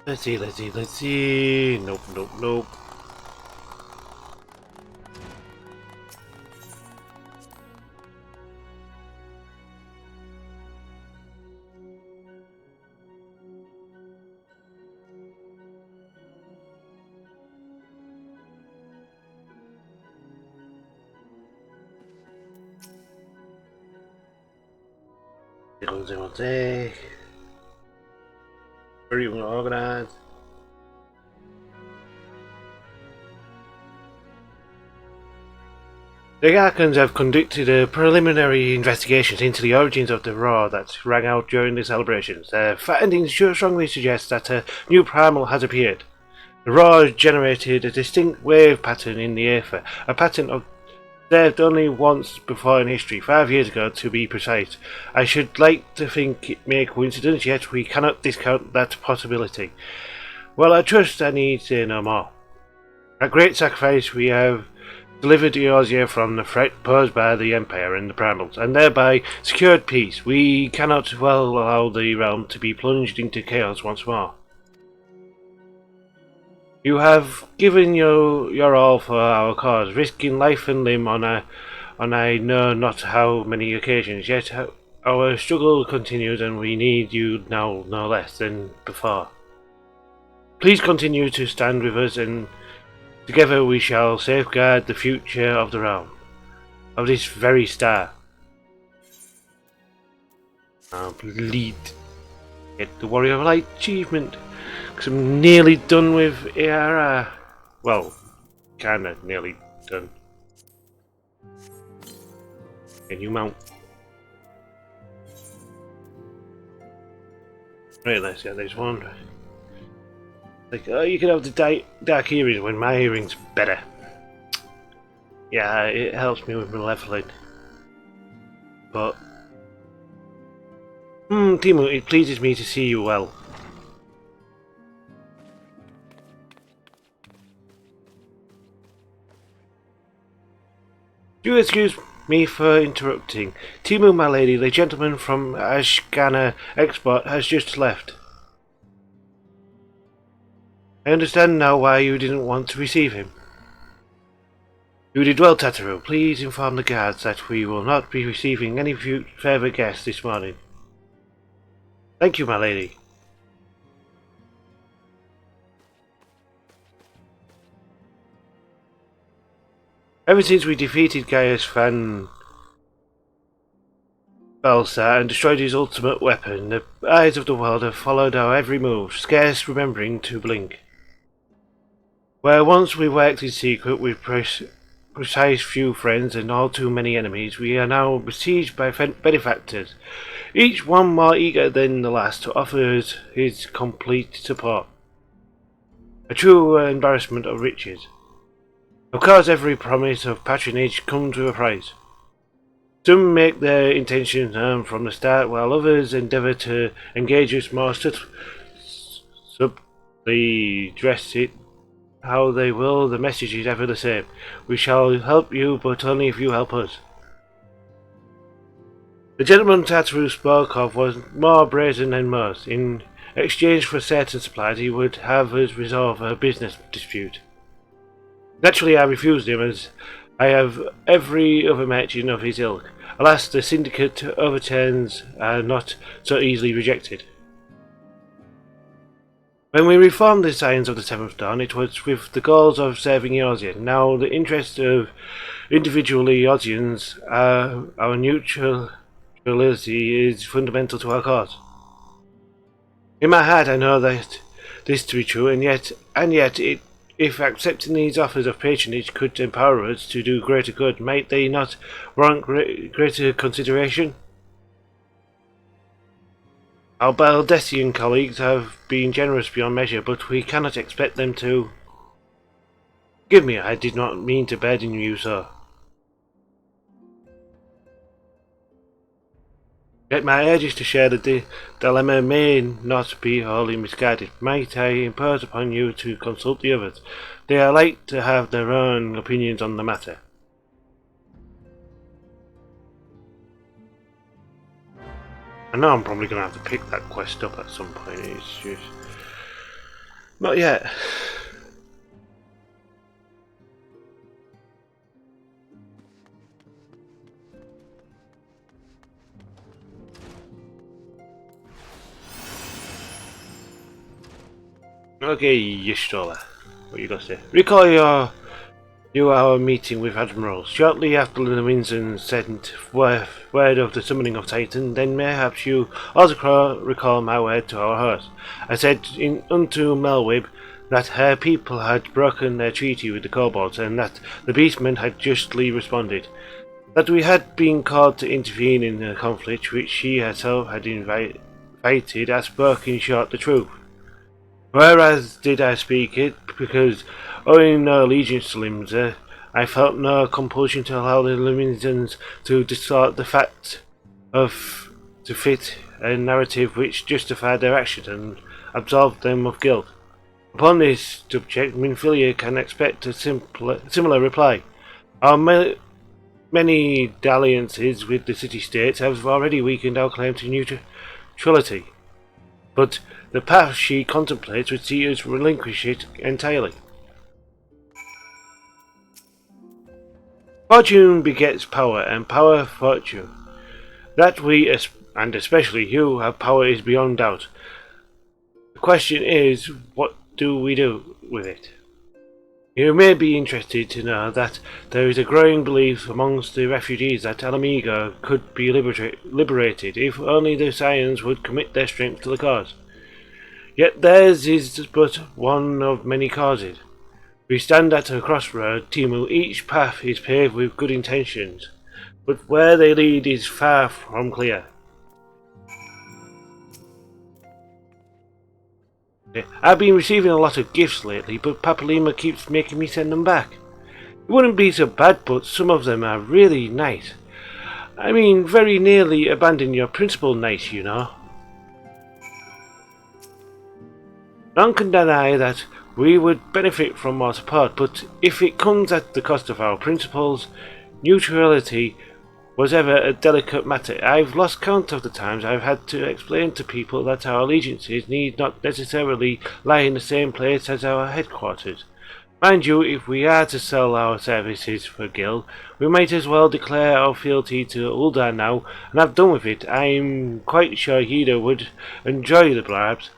Let's see, let's see, let's see. Nope, nope, nope. One day. Very well organized. The Arkans have conducted a preliminary investigation into the origins of the roar that rang out during the celebrations. Their findings strongly suggest that a new primal has appeared. The roar generated a distinct wave pattern in the aether, a pattern observed only once before in history, 5 years ago to be precise. I should like to think it may coincidence, yet we cannot discount that possibility. Well, I trust I need say no more. At great sacrifice we have delivered Eorzea from the threat posed by the Empire and the Primals, and thereby secured peace. We cannot well allow the realm to be plunged into chaos once more. You have given your all for our cause, risking life and limb on I know not how many occasions, yet our struggle continues and we need you now no less than before. Please continue to stand with us and together we shall safeguard the future of the realm, of this very star. Complete. Get the Warrior of Light achievement. Because I'm nearly done with ARR. Well, kinda nearly done. Can you mount? Right, let's get this one. Like, oh, you can have the dark earrings when my earring's better. Yeah, it helps me with my leveling. But, Temu, it pleases me to see you well. Do excuse me for interrupting. Temu, my lady, the gentleman from Ashgana Export has just left. I understand now why you didn't want to receive him. You did well, Tataru. Please inform the guards that we will not be receiving any further guests this morning. Thank you, my lady. Ever since we defeated Gaius Van Balsa and destroyed his ultimate weapon, the eyes of the world have followed our every move, scarce remembering to blink. Where once we worked in secret with precise few friends and all too many enemies, we are now besieged by benefactors, each one more eager than the last to offer us his complete support. A true embarrassment of riches. Of course, every promise of patronage comes with a price. Some make their intentions known from the start, while others endeavour to engage us more subtly. Dress it how they will, the message is ever the same. We shall help you, but only if you help us. The gentleman Tataru spoke of was more brazen than most. In exchange for certain supplies, he would have us resolve a business dispute. Naturally, I refused him, as I have every other merchant of his ilk. Alas, the syndicate overturns are not so easily rejected. When we reformed the Science of the Seventh Dawn, it was with the goals of serving Eorzea. Now, the interests of individual Eorzeans, our neutrality is fundamental to our cause. In my heart, I know that this to be true, and yet, if accepting these offers of patronage could empower us to do greater good, might they not warrant greater consideration? Our Baldessian colleagues have been generous beyond measure, but we cannot expect them to. Forgive me, I did not mean to burden you so. Yet my urges to share the dilemma may not be wholly misguided. Might I impose upon you to consult the others? They are like to have their own opinions on the matter. I know I'm probably going to have to pick that quest up at some point. It's just... Not yet. Okay, Yashtola. What you got to say? Recall our meeting with Admiral. Shortly after the Windsor sent word of the summoning of Titan, then perhaps you also recall my word to our host. I said unto Melwib that her people had broken their treaty with the kobolds, and that the beastmen had justly responded. That we had been called to intervene in the conflict which she herself had invited. I spoke in short the truth. Whereas did I speak it, because, owing no allegiance to Limsa, I felt no compulsion to allow the Limsans to distort the fact to fit a narrative which justified their actions and absolved them of guilt. Upon this subject, Minfilia can expect a similar reply. Our many dalliances with the city-states have already weakened our claim to neutrality, but the path she contemplates would see us relinquish it entirely. Fortune begets power, and power fortune. That we, and especially you, have power is beyond doubt. The question is, what do we do with it? You may be interested to know that there is a growing belief amongst the refugees that Alamigo could be liberated if only the Scions would commit their strength to the cause. Yet theirs is but one of many causes. We stand at a crossroad, Temu. Each path is paved with good intentions, but where they lead is far from clear. I've been receiving a lot of gifts lately, but Papalima keeps making me send them back. It wouldn't be so bad, but some of them are really nice. I mean, very nearly abandon your principle nice, you know. None can deny that we would benefit from more support, but if it comes at the cost of our principles, neutrality was ever a delicate matter. I've lost count of the times I've had to explain to people that our allegiances need not necessarily lie in the same place as our headquarters. Mind you, if we are to sell our services for Gil, we might as well declare our fealty to Uldar now and have done with it. I'm quite sure Hida would enjoy the bribes.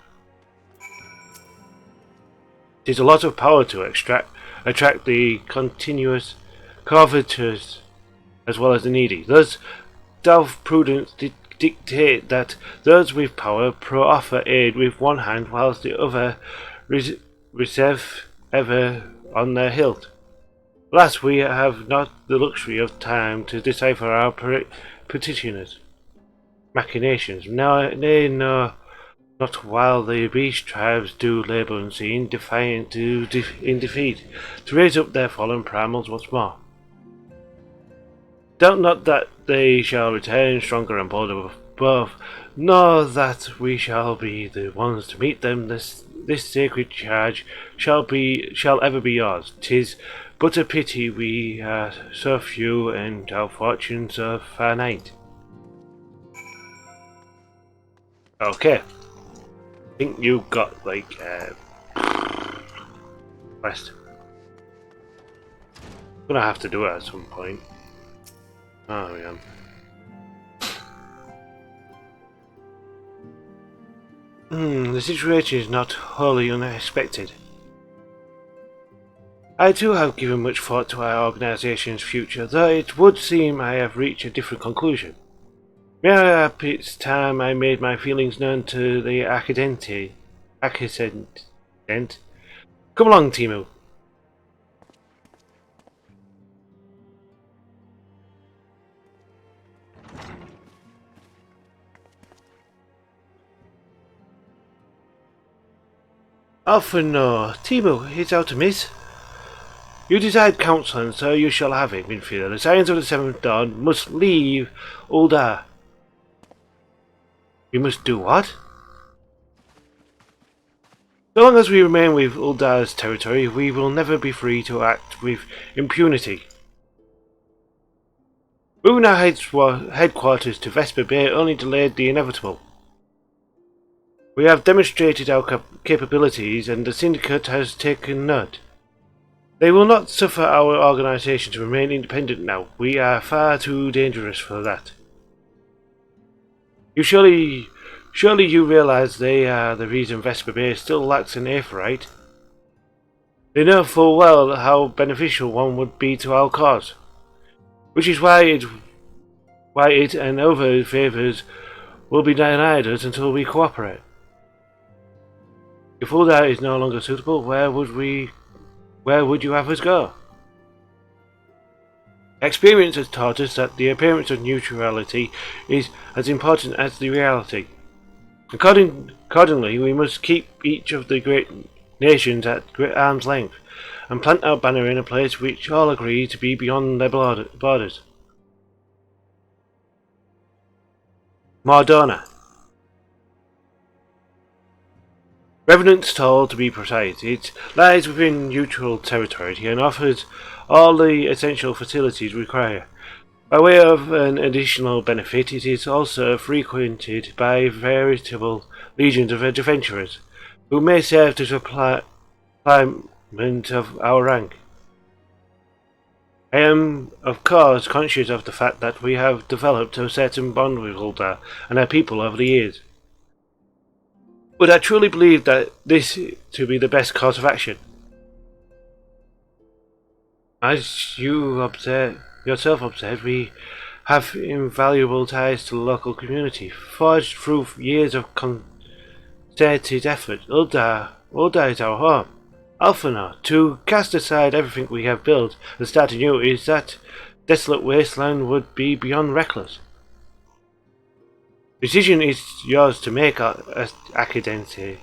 It is a lot of power to attract the continuous covetous as well as the needy. Thus, doth prudence dictate that those with power proffer aid with one hand, whilst the other receive ever on their hilt. Alas, we have not the luxury of time to decipher our petitioners' machinations. Nay, no, not while the beast tribes do labour unseen, defiant in defeat, to raise up their fallen primals once more. Doubt not that they shall return stronger and bolder above, nor that we shall be the ones to meet them. This sacred charge shall ever be yours. 'Tis but a pity we are so few and our fortune so finite. Okay. I think you got like quest. I'm gonna have to do it at some point. Oh yeah. The situation is not wholly unexpected. I too have given much thought to our organization's future, though it would seem I have reached a different conclusion. Perhaps it's time I made my feelings known to the Accident. Come along, Temu. Often no. Temu, it's out to miss. You desired counsel, and so you shall have it, Minfield. The Scions of the Seventh Dawn must leave Uldar. We must do what? So long as we remain with Uldar's territory, we will never be free to act with impunity. Moving our headquarters to Vesper Bay only delayed the inevitable. We have demonstrated our capabilities, and the Syndicate has taken note. They will not suffer our organization to remain independent now. We are far too dangerous for that. Surely you realize they are the reason Vesper Bay still lacks an aetheryte? They know full well how beneficial one would be to our cause, which is why it and other favors will be denied us until we cooperate. If all that is no longer suitable, where would you have us go? Experience has taught us that the appearance of neutrality is as important as the reality. Accordingly, we must keep each of the great nations at great arm's length, and plant our banner in a place which all agree to be beyond their borders. Mardona. Revenant's Toll, to be precise. It lies within neutral territory and offers all the essential facilities required. By way of an additional benefit, it is also frequented by veritable legions of adventurers, who may serve to supplement of our rank. I am, of course, conscious of the fact that we have developed a certain bond with Uldar and her people over the years. But I truly believe that this to be the best course of action. As you yourself observed, we have invaluable ties to the local community, forged through years of concerted effort. Uldar is our home. Alphanor, to cast aside everything we have built and start anew is that desolate wasteland would be beyond reckless. Decision is yours to make, Acadente.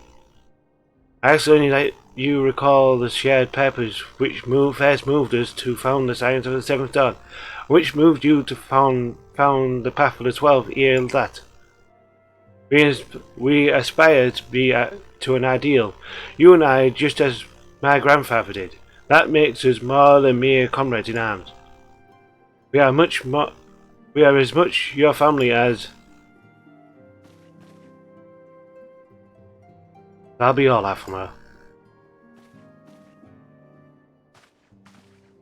I ask only that you recall the shared purpose which first moved us to found the Science of the Seventh Dawn, which moved you to found the Path of the 12 ere that. We aspire to be to an ideal, you and I, just as my grandfather did. That makes us more than mere comrades in arms. We are as much your family as... That'll be all, Alphamore.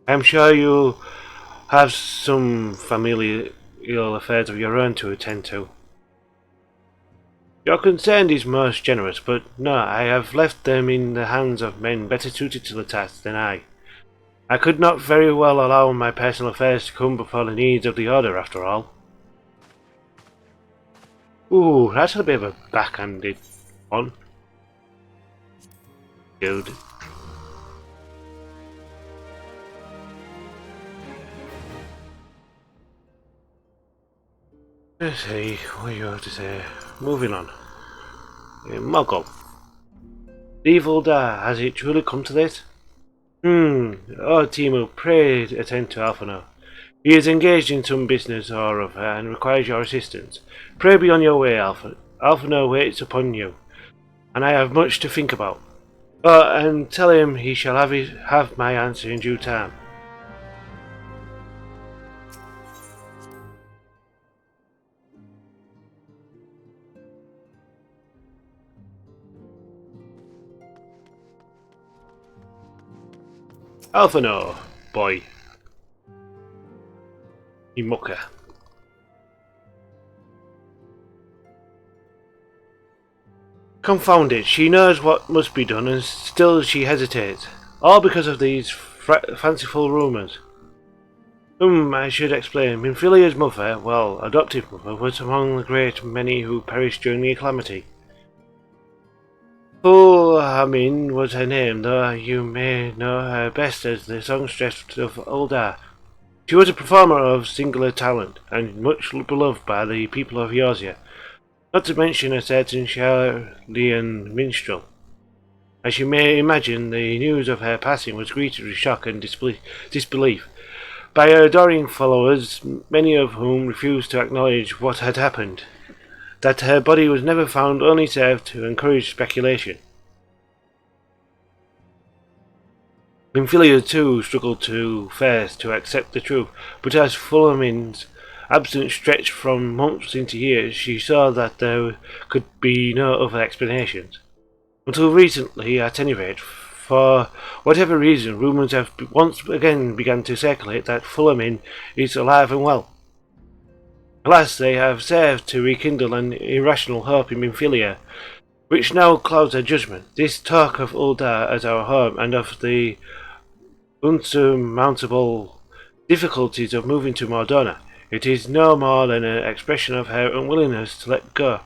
I'm sure you have some familial affairs of your own to attend to. Your concern is most generous, but no, I have left them in the hands of men better suited to the task than I. I could not very well allow my personal affairs to come before the needs of the Order, after all. Ooh, that's a bit of a backhanded one. Dude. Let's see, what you have to say. Moving on. Mogul. Evil Dar, has it truly come to this? Oh Temu, pray attend to Alphano. He is engaged in some business or other and requires your assistance. Pray be on your way, Alphano waits upon you, and I have much to think about. Oh, and tell him he shall have my answer in due time. Alphano, boy. You mucker. Confound it, she knows what must be done and still she hesitates. All because of these fanciful rumours. I should explain. Minfilia's mother, well, adoptive mother, was among the great many who perished during the calamity. Hamin was her name, though you may know her best as the songstress of Uldar. She was a performer of singular talent, and much beloved by the people of Eorzea, not to mention a certain Charlean minstrel. As you may imagine, the news of her passing was greeted with shock and disbelief by her adoring followers, many of whom refused to acknowledge what had happened. That her body was never found only served to encourage speculation. Minfilia too struggled to first to accept the truth, but as Fulmin's absence stretched from months into years, she saw that there could be no other explanations. Until recently, at any rate, for whatever reason, rumours have once again begun to circulate that Fullermin is alive and well. Alas, they have served to rekindle an irrational hope in Minfilia, which now clouds our judgment. This talk of Uldar as our home and of the unsurmountable difficulties of moving to Mordona, it is no more than an expression of her unwillingness to let go.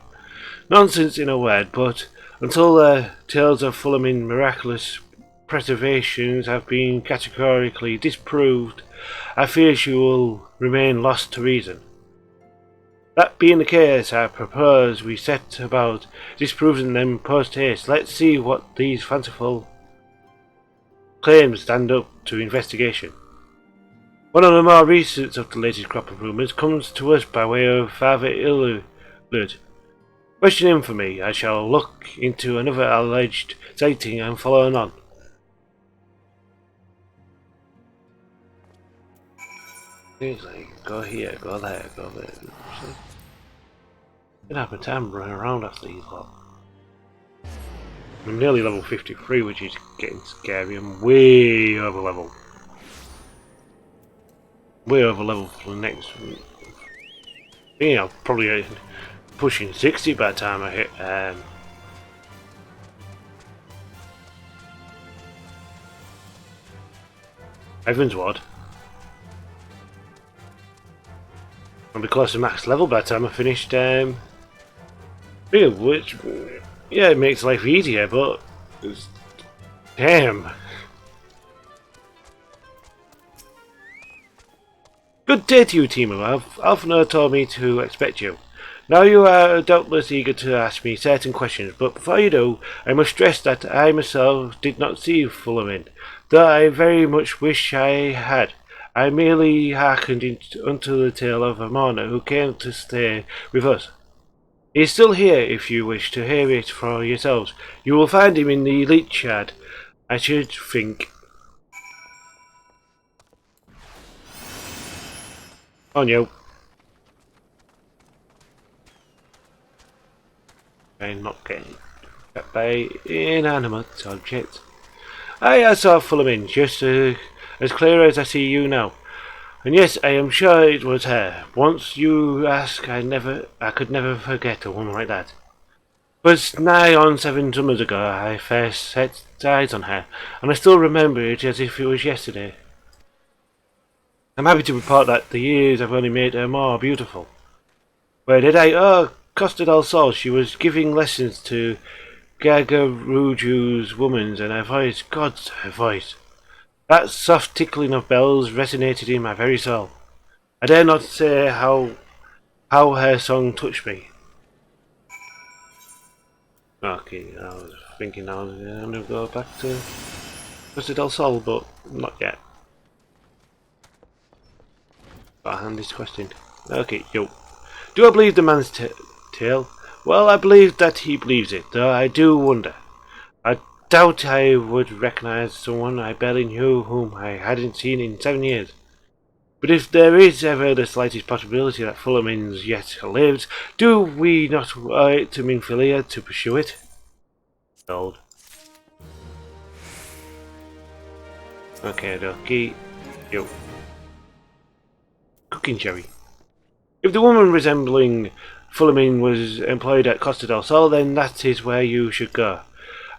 Nonsense in a word, but until the tales of Fullermin's miraculous preservations have been categorically disproved, I fear she will remain lost to reason. That being the case, I propose we set about disproving them post-haste. Let's see what these fanciful claims stand up to investigation. One of the more recent of the latest crop of rumours comes to us by way of Father Illud. Question him for me. I shall look into another alleged sighting and follow on. Things like go here, go there, go there. It happened time running around after these lot. I'm nearly level 53, which is getting scary. I'm way over level. Way over level for the next. Yeah, probably pushing 60 by the time I hit. Evans Ward. I'll be close to max level by the time I finished. Which, yeah, it makes life easier, but damn. Good day to you, Temu. Alphonor told me to expect you. Now you are doubtless eager to ask me certain questions, but before you do, I must stress that I myself did not see Fullermin, though I very much wish I had. I merely hearkened unto the tale of a mourner who came to stay with us. He is still here if you wish to hear it for yourselves. You will find him in the elite yard, I should think. On you. I'm not getting hit by inanimate objects. I saw Fullermin just as clear as I see you now. And yes, I am sure it was her. Once you ask, I could never forget a woman like that. 'Twas nigh on 7 summers ago I first set eyes on her, and I still remember it as if it was yesterday. I'm happy to report that the years have only made her more beautiful. Where did I? Oh, Costa del Sol. She was giving lessons to Gagaruju's woman, and her voice, God's her voice. That soft tickling of bells resonated in my very soul. I dare not say how her song touched me. Okay, I was thinking I was going to go back to Costa del Sol, but not yet. Got a hand this question. Okay, yo. Do I believe the man's tale? Well, I believe that he believes it, though I do wonder. I doubt I would recognise someone I barely knew whom I hadn't seen in 7 years. But if there is ever the slightest possibility that Fullermin's yet lives, do we not owe it to Minfilia to pursue it? Gold. Okay, dokie. Yo. Cooking cherry. If the woman resembling Fullermin was employed at Costa del Sol, then that is where you should go.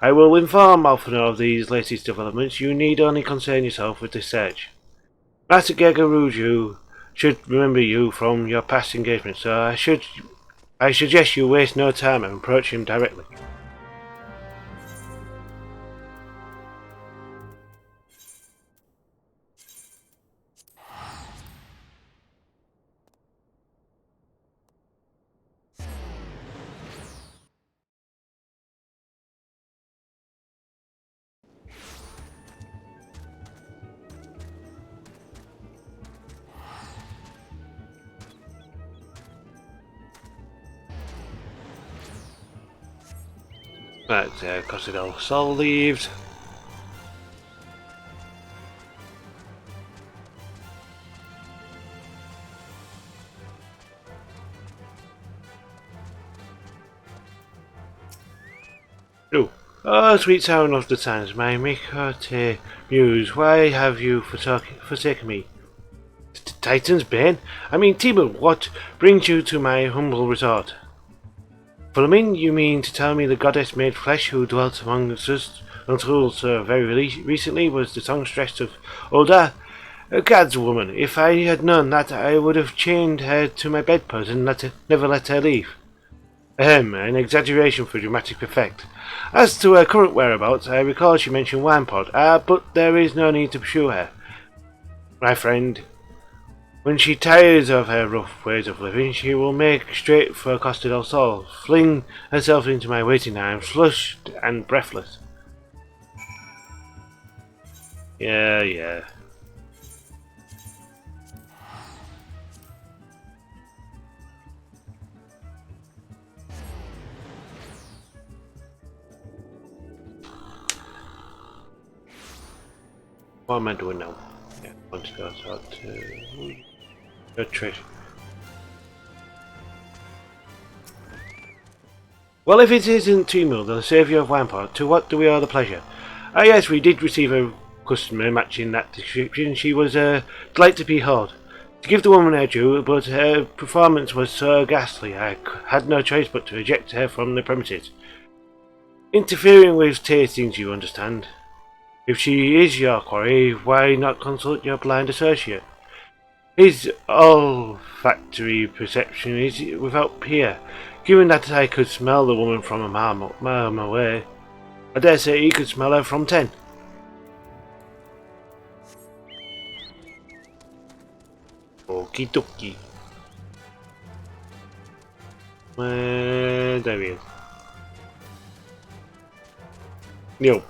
I will inform Alphonor of these latest developments. You need only concern yourself with the search. Master Gagaruju should remember you from your past engagement, so I suggest you waste no time and approach him directly. Right, Costa del Sol leaves. Oh, sweet sound of the sands, my Mikote muse, why have you forsaken me? Titan's Bane? I mean, Temu, what brings you to my humble resort? Flamin, you mean to tell me the goddess made flesh who dwelt among us until so very recently was the songstress of Oda? God's woman, if I had known that, I would have chained her to my bedpost and never let her leave. Ahem, an exaggeration for dramatic effect. As to her current whereabouts, I recall she mentioned Winepod, but there is no need to pursue her. My friend, when she tires of her rough ways of living, she will make straight for Costa del Sol, fling herself into my waiting arms, flushed and breathless. Yeah. What am I doing now? Yeah, I want to go to a treasure. Well, if it isn't Temu, the saviour of Wampart, to what do we owe the pleasure? Ah, yes, we did receive a customer matching that description. She was delight to behold. To give the woman her due, but her performance was so ghastly, I had no choice but to eject her from the premises. Interfering with tastings, you understand. If she is your quarry, why not consult your blind associate? His olfactory perception is without peer. Given that I could smell the woman from a mile away, I dare say he could smell her from 10. Okie dokie. There he is. Yo.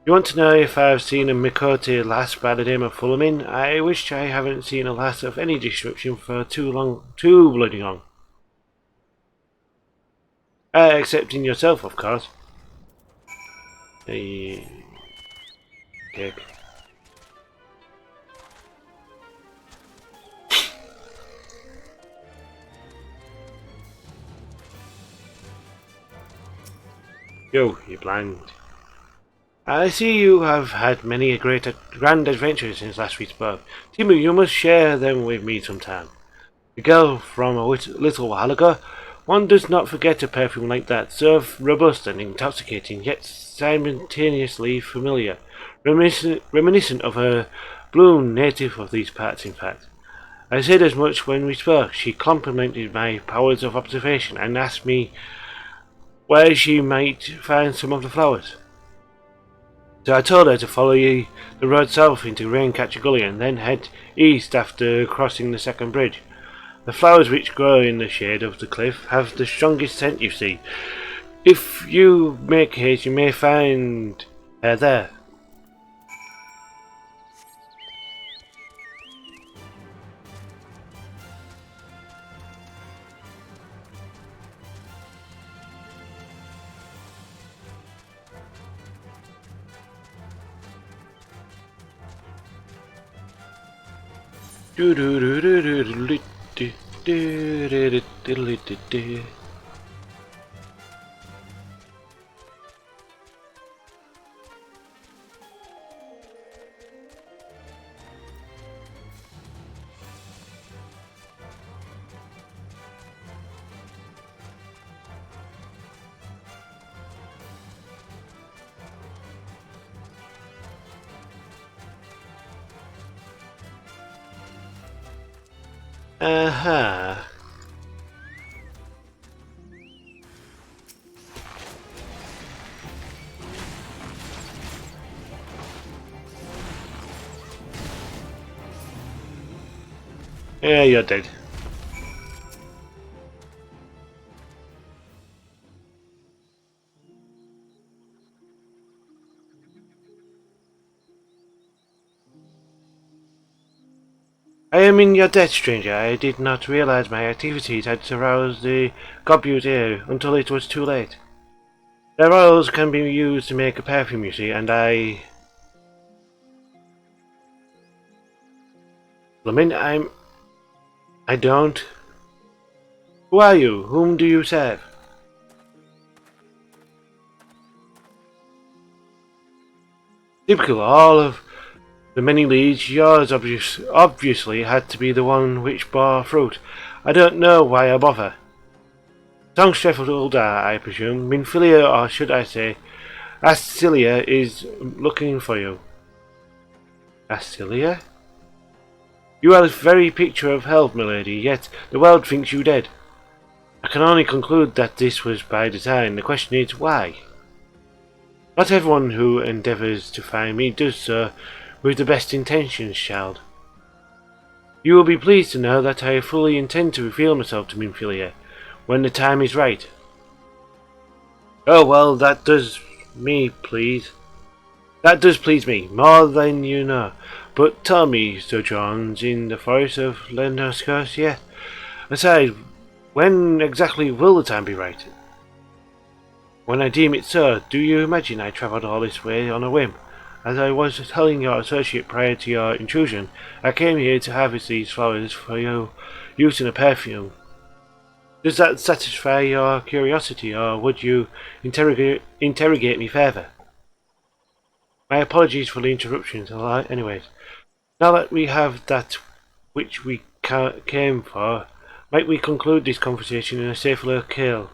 You want to know if I've seen a Mikote lass by the name of Fulamin? I wish I haven't seen a lass of any description for too bloody long. Excepting yourself, of course. Hey, cake. Yo, you blind. I see you have had many a grand adventure since last we spoke. Temu, you must share them with me sometime. The girl from a little while ago, one does not forget a perfume like that, so robust and intoxicating, yet simultaneously familiar, reminiscent of a bloom native of these parts, in fact. I said as much when we spoke. She complimented my powers of observation and asked me where she might find some of the flowers. So I told her to follow the road south into Raincatcher Gully and then head east after crossing the second bridge. The flowers which grow in the shade of the cliff have the strongest scent, you see. If you make haste, you may find her there. Aha. Yeah, you're dead. I am in your debt, stranger. I did not realize my activities had aroused the Gobute ear until it was too late. Their oils can be used to make a perfume, you see, and I don't. Who are you? Whom do you serve? Typical, all of the many leads, yours obviously had to be the one which bore fruit. I don't know why I bother. Songstreffelda, I presume. Minfilia, or should I say, Astilia, is looking for you. Astilia? You are the very picture of health, milady, yet the world thinks you dead. I can only conclude that this was by design. The question is, why? Not everyone who endeavours to find me does so with the best intentions, child. You will be pleased to know that I fully intend to reveal myself to Minfilia when the time is right. Oh well, that does please me, more than you know. But tell me, sojourns in the forest of Lendoskos, aside, when exactly will the time be right? When I deem it so, do you imagine I travelled all this way on a whim? As I was telling your associate prior to your intrusion, I came here to harvest these flowers for your use in a perfume. Does that satisfy your curiosity, or would you interrogate me further? My apologies for the interruptions, anyways. Now that we have that which we came for, might we conclude this conversation in a safe locale?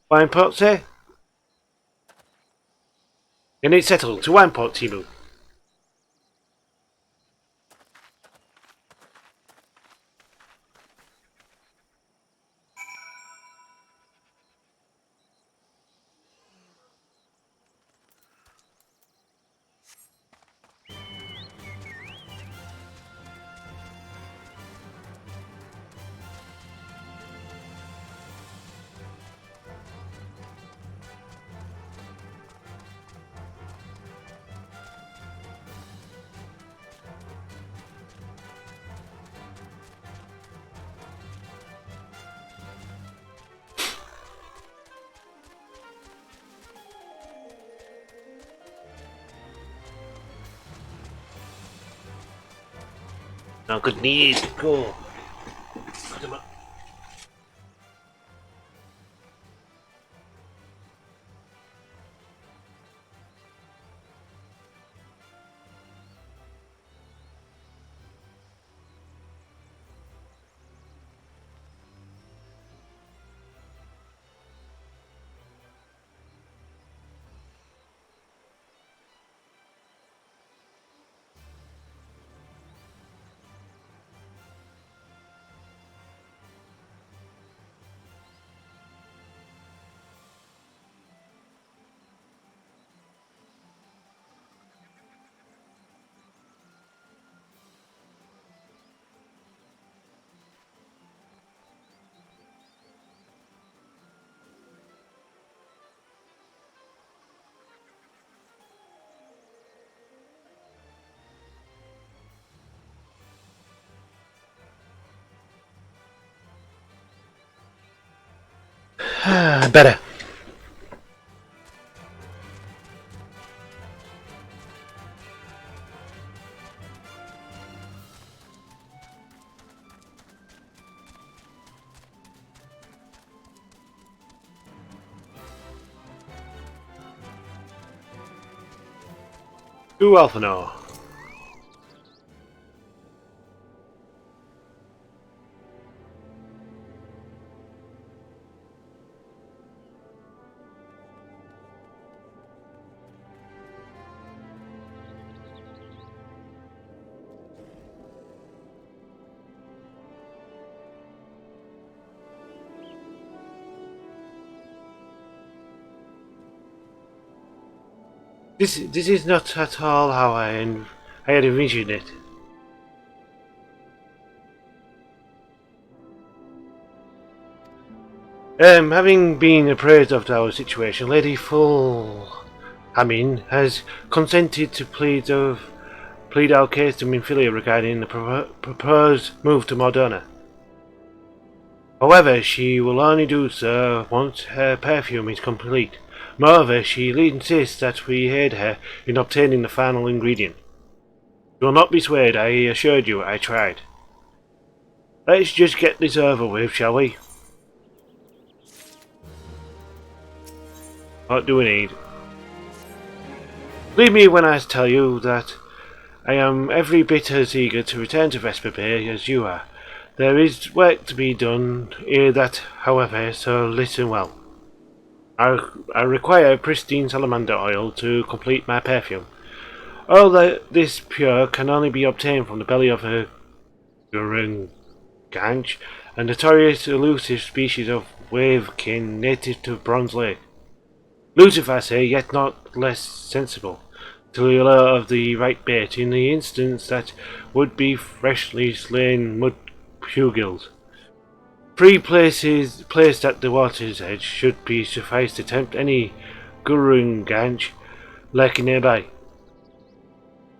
Wineport, say? And it's settled to Wineport, Temu. Now, good need, go. Better. Too well for now. This is not at all how I had envisioned it. Having been appraised of our situation, Lady Fullhamin has consented to plead our case to Minfilia regarding the proposed move to Mordona. However, she will only do so once her perfume is complete. Moreover, she insists that we aid her in obtaining the final ingredient. You will not be swayed, I assured you I tried. Let's just get this over with, shall we? What do we need? Leave me when I tell you that I am every bit as eager to return to Vesper Bay as you are. There is work to be done ere that, however, so listen well. I require pristine salamander oil to complete my perfume. Oil that this pure can only be obtained from the belly of a ganch, a notorious elusive species of wavekin native to Bronze Lake. Elusive, I say, yet not less sensible to the lure of the right bait in the instance that would be freshly slain mud pugils. Three places placed at the water's edge should be suffice to tempt any gurunganch lurking nearby.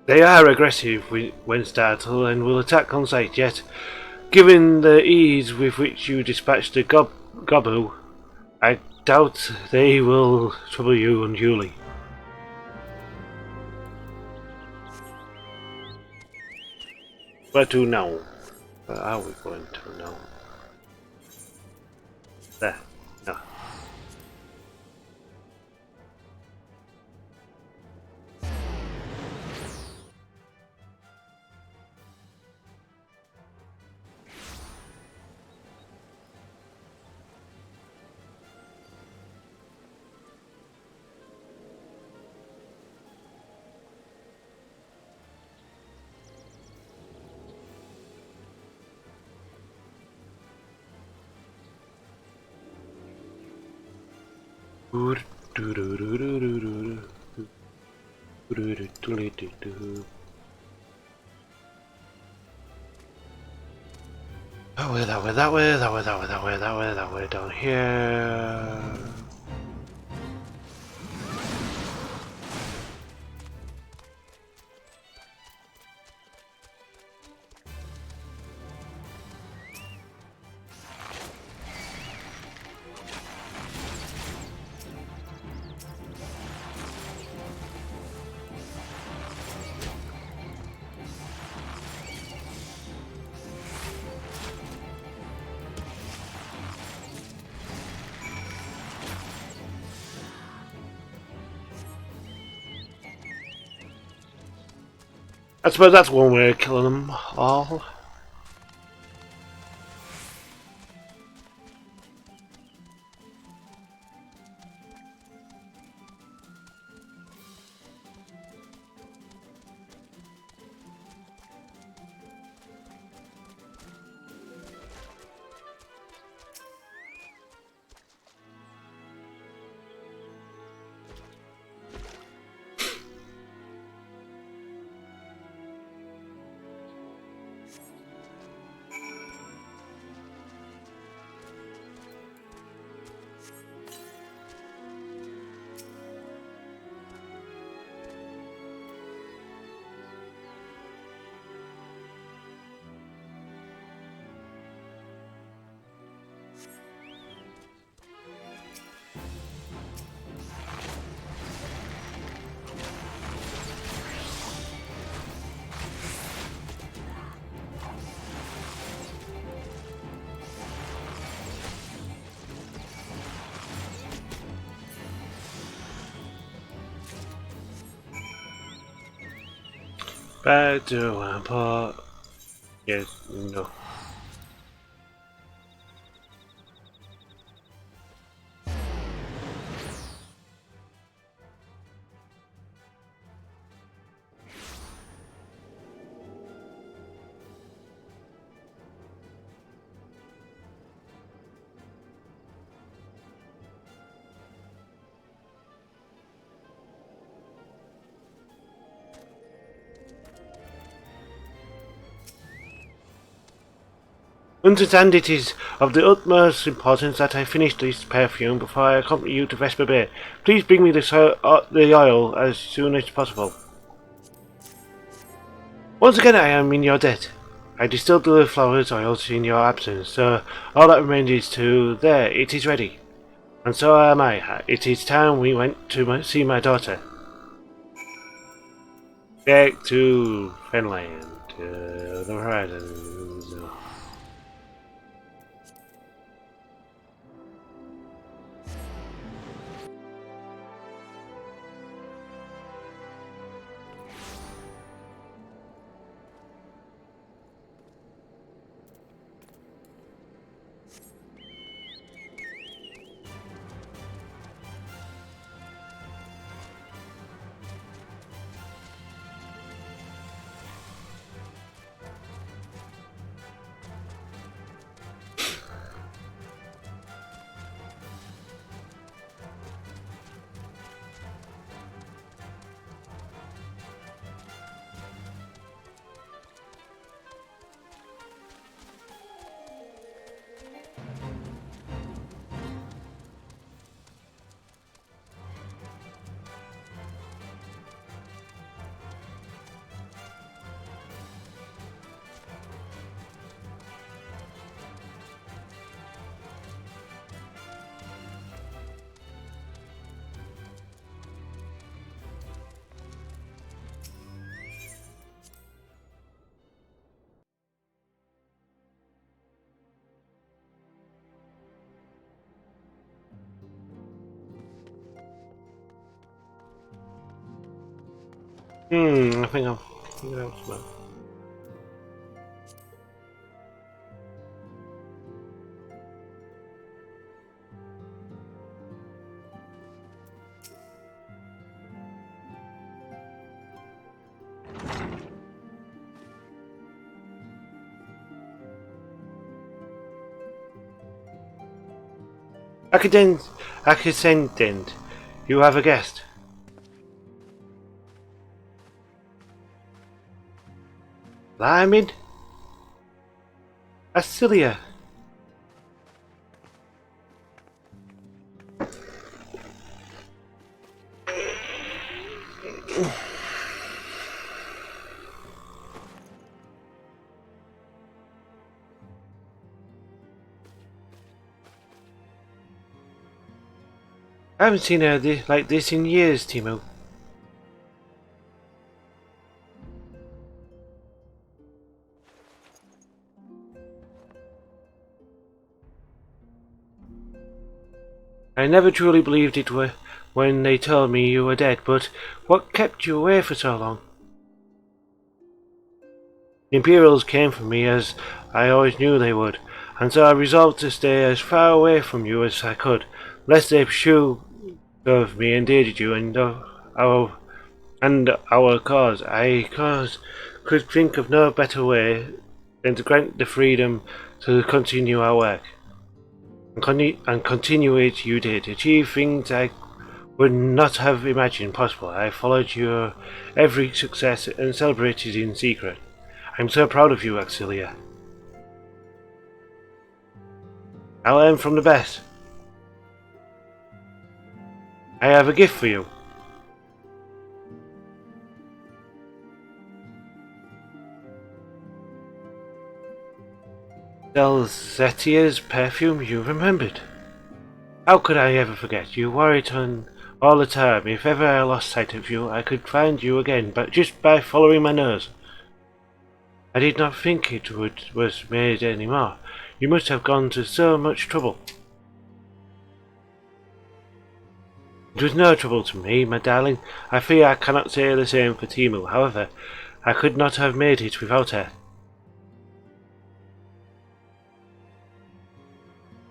They are aggressive when startled and will attack on sight, yet, given the ease with which you dispatch the gobu, I doubt they will trouble you unduly. Where to now? Where are we going to now? There. No. That way, down here. I suppose that's one way of killing them all. Back to one part. Yes, no. Understand it is of the utmost importance that I finish this perfume before I accompany you to Vesper Bay. Please bring me the oil as soon as possible. Once again I am in your debt. I distilled the flowers oils in your absence, so all that remains is there, it is ready. And so am I. It is time we went to see my daughter. Back to Finland, to the horizons. I think I'll figure out some. Accident. You have a guest. Lyman? Acilia. I haven't seen her like this in years, Temu. I never truly believed it were when they told me you were dead, but what kept you away for so long? The Imperials came for me as I always knew they would, and so I resolved to stay as far away from you as I could, lest they pursue of me endangered you our cause. Could think of no better way than to grant the freedom to continue our work. And continue it you did, achieve things I would not have imagined possible. I followed your every success and celebrated in secret. I'm so proud of you, Axilia. I'll learn from the best. I have a gift for you. Delzetia's perfume you remembered. How could I ever forget? You wore it on all the time. If ever I lost sight of you, I could find you again, but just by following my nose. I did not think was made any more. You must have gone to so much trouble. It was no trouble to me, my darling. I fear I cannot say the same for Temu. However, I could not have made it without her.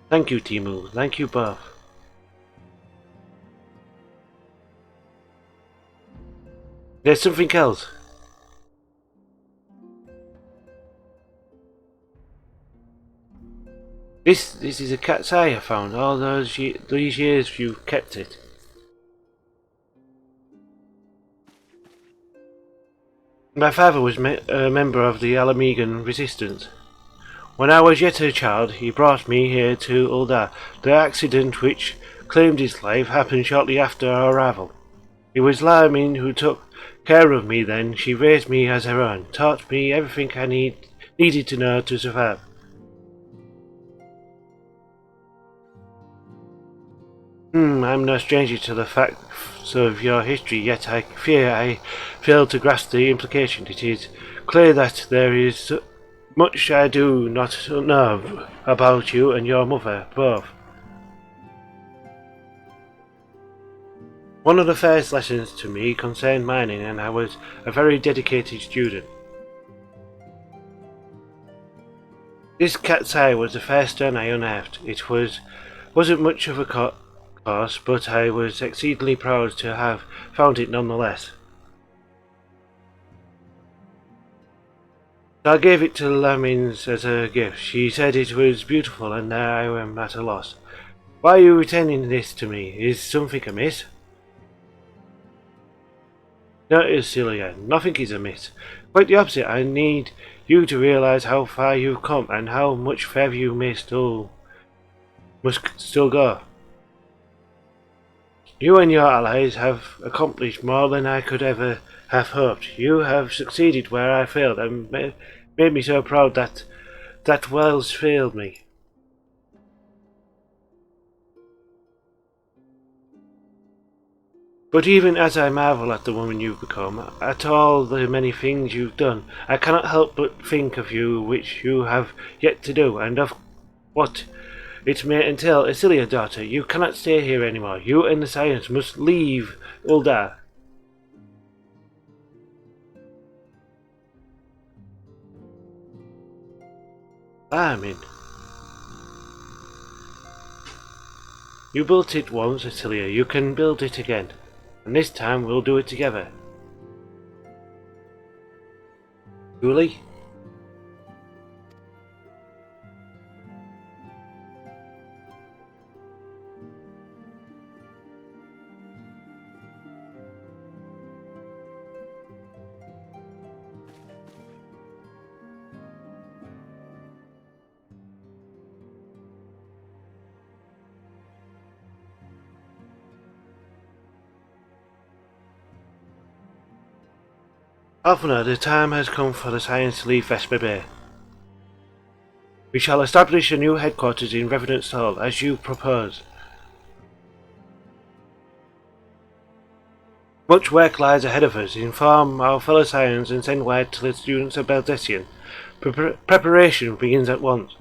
Thank you, Temu. Thank you both. There's something else. This is a cat's eye I found. All these years you've kept it. My father was a member of the Alamegan resistance. When I was yet a child, he brought me here to Ul'dah. The accident which claimed his life happened shortly after our arrival. It was Larmin who took care of me then. She raised me as her own, taught me everything I needed to know to survive. I'm no stranger to the facts of your history, yet I fear I fail to grasp the implication. It is clear that there is much I do not know about you and your mother, both. One of the first lessons to me concerned mining, and I was a very dedicated student. This cat's eye was the first stone I unearthed. It wasn't much of a course, but I was exceedingly proud to have found it nonetheless. So I gave it to Lamins as a gift. She said it was beautiful, and there I am at a loss. Why are you returning this to me? Is something amiss? No, Celia, nothing is amiss. Quite the opposite. I need you to realize how far you've come and how much further you must still go. You and your allies have accomplished more than I could ever have hoped. You have succeeded where I failed, and made me so proud that Wells failed me. But even as I marvel at the woman you've become, at all the many things you've done, I cannot help but think of you which you have yet to do, and of what it may entail. Acilia, daughter, you cannot stay here anymore. You and the science must leave Ul'dah. Farming. You built it once, Cecilia. You can build it again. And this time we'll do it together. Julie? Alphina, the time has come for the science to leave Vesper Bay. We shall establish a new headquarters in Revenant's Hall, as you propose. Much work lies ahead of us. Inform our fellow Scions and send word to the students of Baldessian. Preparation begins at once.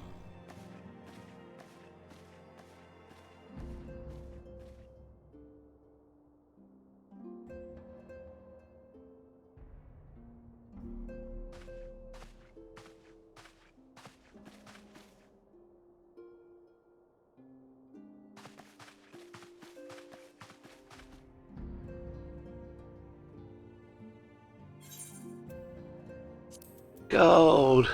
Gold!